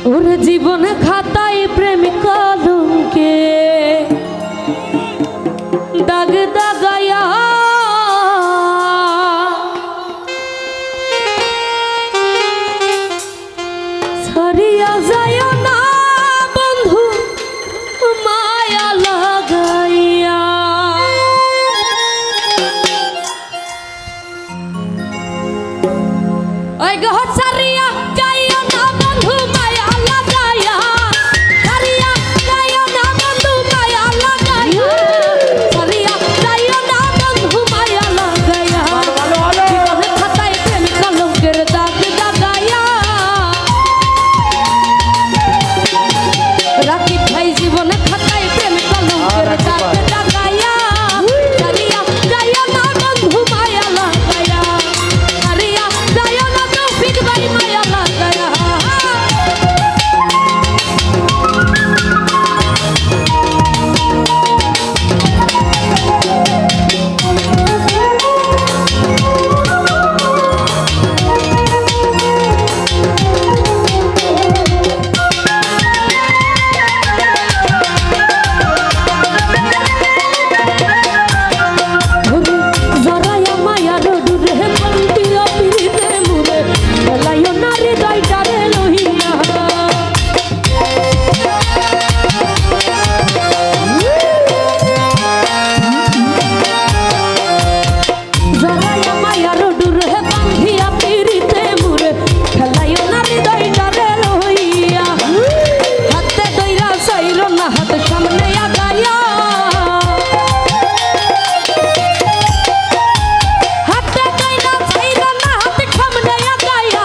ওরে জীবন খাতায় প্রেম কলঙ্কে দাগ দাগায়া ছড়িয়া যায় না বন্ধু মায়া লাগাইয়া। ওই গো ছাড়িয়া যাইও না বন্ধু মায়া লাগাইয়া, ছাড়িয়া যাইও না বন্ধু মায়া লাগাইয়া, ছাড়িয়া যাইও না বন্ধু মায়া লাগাইয়া। জীবনে খাতায় প্রেম কলঙ্কের দাগ দাগাইয়া রাখি ভাই, জীবনে খাতায় প্রেম কলঙ্কের দাগ দাগাইয়া। ছাড়িয়া যাইও না বন্ধু মায়া লাগাইয়া, ছাড়িয়া যাইও না তৌফিক ভাই মায়া লাগাইয়া। জরায়া মায়ার ডুরে বন্দিয়া পিরিতে মুরে গলায়ও না হৃদয়টারে লহিয়া। জরায়া মায়ার ডুরে বন্দিয়া পিরিতে মুরে গলায়ও না হৃদয়টারে লহিয়া। হাতে দইরা সাইরো না হাত সামনে আগায়া, হাতে কইরা ছাইরা না হাতে সামনে আগায়া।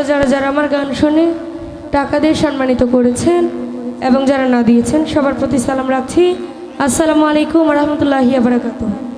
আরও যারা যারা আমার গান শুনে টাকা দিয়ে সম্মানিত করেছেন এবং যারা না দিয়েছেন সবার প্রতি সালাম রাখছি। আসসালামু আলাইকুম রহমতুল্লাহি ওয়া বারাকাতুহু।